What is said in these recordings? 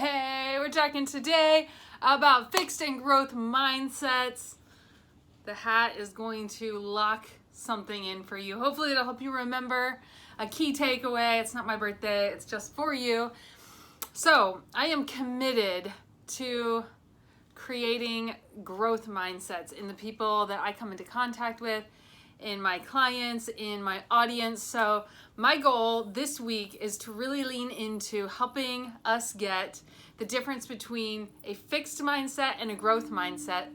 Hey, we're talking today about fixed and growth mindsets. The hat is going to lock something in for you. Hopefully it'll help you remember a key takeaway. It's not my birthday, it's just for you. So I am committed to creating growth mindsets in the people that I come into contact with, in my clients, in my audience. So my goal this week is to really lean into helping us get the difference between a fixed mindset and a growth mindset,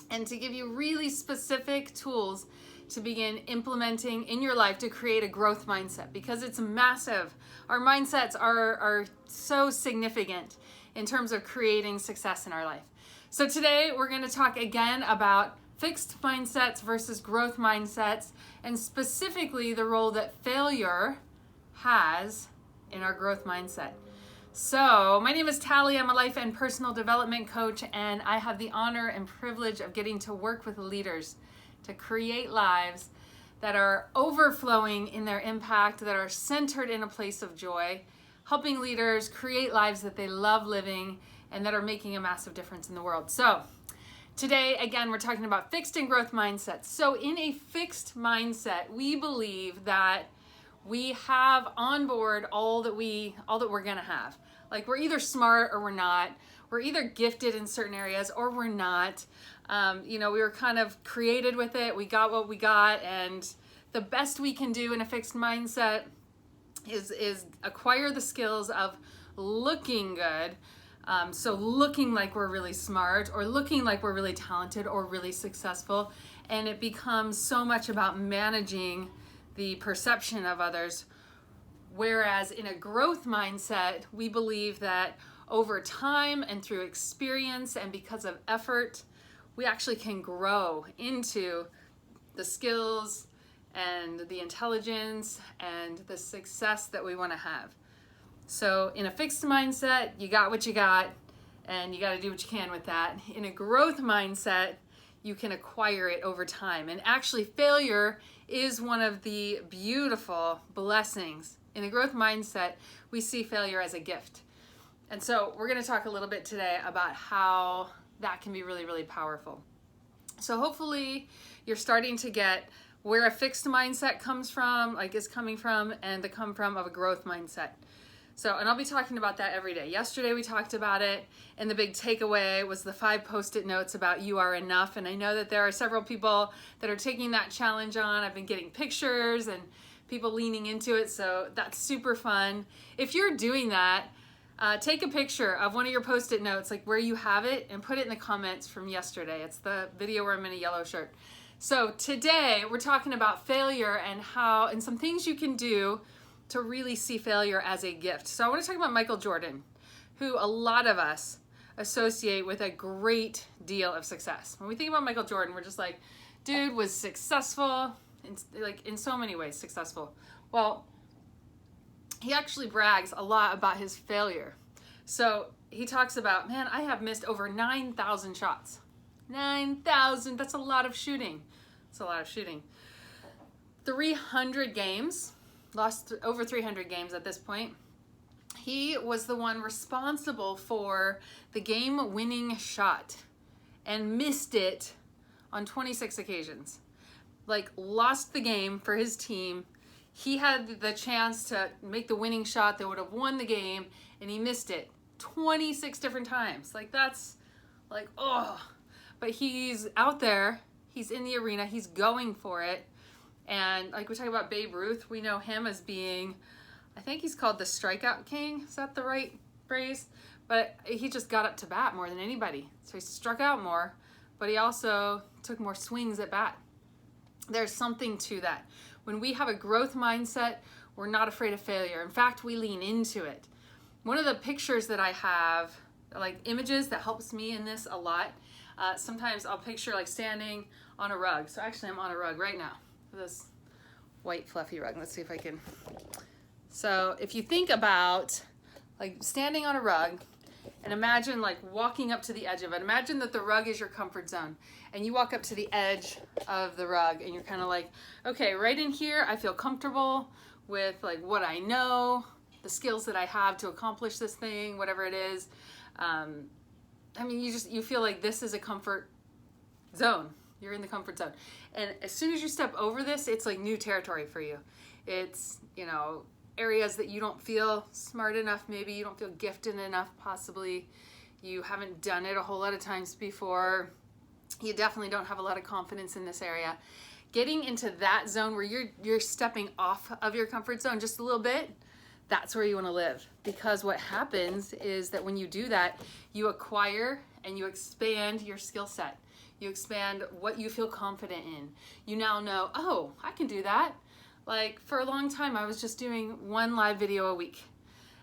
and to give you really specific tools to begin implementing in your life to create a growth mindset, because it's massive. Our mindsets are so significant in terms of creating success in our life. So today we're going to talk again about fixed mindsets versus growth mindsets, and specifically the role that failure has in our growth mindset. So my name is Tally. I'm a life and personal development coach, and I have the honor and privilege of getting to work with leaders to create lives that are overflowing in their impact, that are centered in a place of joy, helping leaders create lives that they love living and that are making a massive difference in the world. So today, again, we're talking about fixed and growth mindsets. So in a fixed mindset, we believe that we have on board all that we're gonna have. Like, we're either smart or we're not. We're either gifted in certain areas or we're not. We were kind of created with it. We got what we got, and the best we can do in a fixed mindset is acquire the skills of looking good. So looking like we're really smart, or looking like we're really talented or really successful, and it becomes so much about managing the perception of others. Whereas in a growth mindset, we believe that over time and through experience and because of effort, we actually can grow into the skills and the intelligence and the success that we want to have. So in a fixed mindset, you got what you got, and you got to do what you can with that. In a growth mindset, you can acquire it over time. And actually, failure is one of the beautiful blessings. In a growth mindset, we see failure as a gift. And so we're going to talk a little bit today about how that can be really, really powerful. So hopefully you're starting to get where a fixed mindset comes from, is coming from, and the come from of a growth mindset. So, and I'll be talking about that every day. Yesterday we talked about it, and the big takeaway was the 5 post-it notes about you are enough. And I know that there are several people that are taking that challenge on. I've been getting pictures and people leaning into it, so that's super fun. If you're doing that, take a picture of one of your post-it notes, like where you have it, and put it in the comments from yesterday. It's the video where I'm in a yellow shirt. So today we're talking about failure and some things you can do to really see failure as a gift. So I want to talk about Michael Jordan, who a lot of us associate with a great deal of success. When we think about Michael Jordan, we're just like, dude was successful, in so many ways successful. Well, he actually brags a lot about his failure. So he talks about, man, I have missed over 9,000 shots. 9,000, that's a lot of shooting. It's a lot of shooting. 300 games, lost over 300 games at this point. He was the one responsible for the game-winning shot and missed it on 26 occasions. Lost the game for his team. He had the chance to make the winning shot that would have won the game, and he missed it 26 different times. But he's out there, he's in the arena, he's going for it. And we talk about Babe Ruth, we know him as being, I think he's called the strikeout king. Is that the right phrase? But he just got up to bat more than anybody. So he struck out more, but he also took more swings at bat. There's something to that. When we have a growth mindset, we're not afraid of failure. In fact, we lean into it. One of the pictures that I have, images that helps me in this a lot, sometimes I'll picture standing on a rug. So actually I'm on a rug right now. This white fluffy rug. Let's see if I can. So if you think about standing on a rug, and imagine walking up to the edge of it. Imagine that the rug is your comfort zone, and you walk up to the edge of the rug, and you're kind of okay, right in here I feel comfortable with what I know. the skills that I have to accomplish this thing, whatever it is. I mean, you feel like this is a comfort zone. You're in the comfort zone. And as soon as you step over this, it's like new territory for you. It's, you know, areas that you don't feel smart enough, maybe you don't feel gifted enough, possibly. You haven't done it a whole lot of times before. You definitely don't have a lot of confidence in this area. Getting into that zone where you're stepping off of your comfort zone just a little bit, that's where you want to live. Because what happens is that when you do that, you acquire and you expand your skill set. You expand what you feel confident in. You now know, oh, I can do that. Like for a long time, I was just doing one live video a week.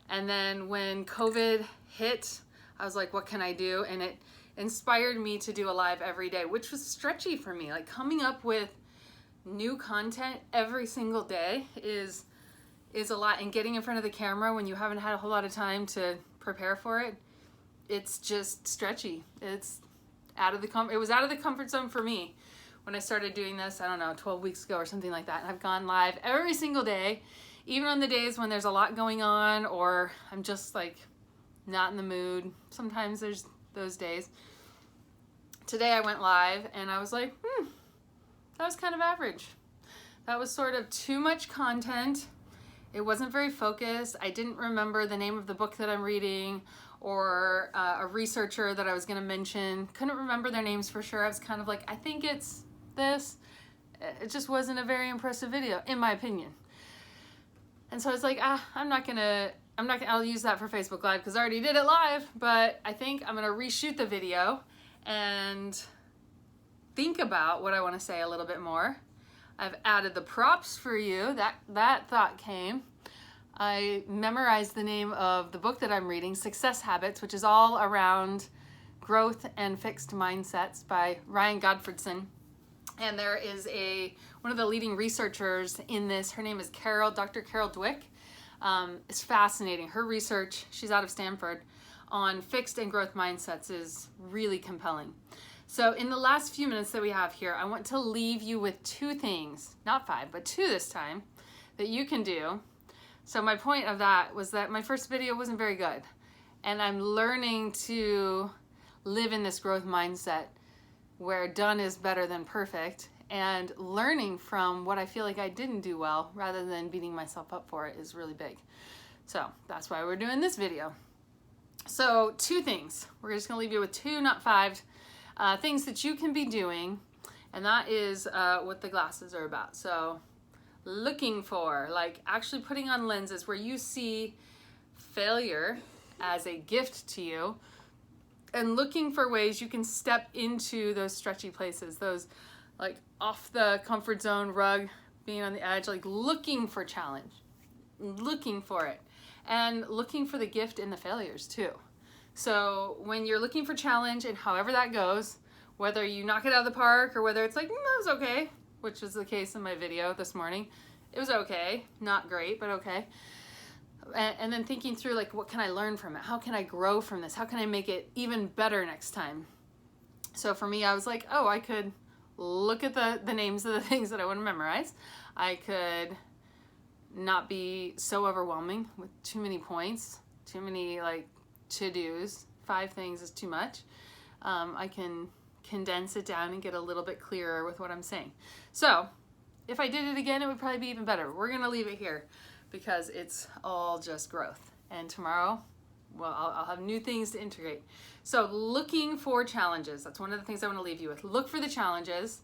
And then when COVID hit, I was like, what can I do? And it inspired me to do a live every day, which was stretchy for me. Like coming up with new content every single day is a lot, and getting in front of the camera when you haven't had a whole lot of time to prepare for it, it's just stretchy. It's it was out of the comfort zone for me when I started doing this, I don't know, 12 weeks ago or something like that. And I've gone live every single day, even on the days when there's a lot going on or I'm just like not in the mood. Sometimes there's those days. Today I went live and I was like, that was kind of average. That was sort of too much content. It wasn't very focused. I didn't remember the name of the book that I'm reading or a researcher that I was going to mention. Couldn't remember their names for sure. I was kind of like, I think it's this. It just wasn't a very impressive video, in my opinion. And so I was like, I'll use that for Facebook Live because I already did it live, but I think I'm going to reshoot the video and think about what I want to say a little bit more. I've added the props for you. That thought came. I memorized the name of the book that I'm reading, Success Habits, which is all around growth and fixed mindsets by Ryan Godfredson. And there is one of the leading researchers in this. Her name is Dr. Carol Dweck. It's fascinating. Her research, she's out of Stanford, on fixed and growth mindsets is really compelling. So in the last few minutes that we have here, I want to leave you with 2 things, not 5, but 2 this time, that you can do. So my point of that was that my first video wasn't very good. And I'm learning to live in this growth mindset where done is better than perfect, and learning from what I feel like I didn't do well rather than beating myself up for it is really big. So that's why we're doing this video. So 2 things. We're just gonna leave you with 2, not 5, things that you can be doing, and that is what the glasses are about. So looking for, like actually putting on lenses where you see failure as a gift to you, and looking for ways you can step into those stretchy places, those like off the comfort zone rug, being on the edge, like looking for challenge, looking for it, and looking for the gift in the failures too. So when you're looking for challenge, and however that goes, whether you knock it out of the park or whether it's like, that was okay, which was the case in my video this morning. It was okay, not great, but okay. And then thinking through, like, what can I learn from it? How can I grow from this? How can I make it even better next time? So for me, I was like, oh, I could look at the names of the things that I want to memorize. I could not be so overwhelming with too many points, too many like to-dos. 5 things is too much. I can condense it down and get a little bit clearer with what I'm saying. So if I did it again, it would probably be even better. We're going to leave it here because it's all just growth. And tomorrow, well, I'll have new things to integrate. So looking for challenges. That's one of the things I want to leave you with. Look for the challenges.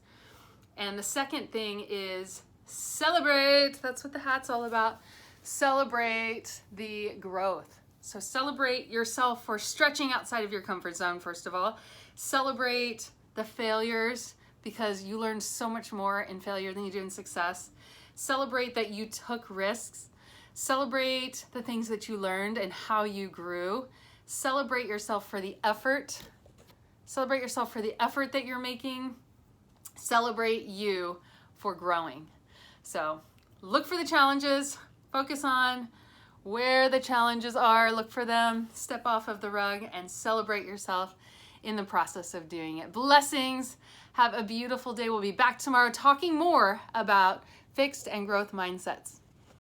And the second thing is celebrate. That's what the hat's all about. Celebrate the growth. So celebrate yourself for stretching outside of your comfort zone, first of all. Celebrate the failures because you learn so much more in failure than you do in success. Celebrate that you took risks. Celebrate the things that you learned and how you grew. Celebrate yourself for the effort. Celebrate yourself for the effort that you're making. Celebrate you for growing. So look for the challenges. Focus on where the challenges are. Look for them. Step off of the rug and celebrate yourself in the process of doing it. Blessings. Have a beautiful day. We'll be back tomorrow talking more about fixed and growth mindsets.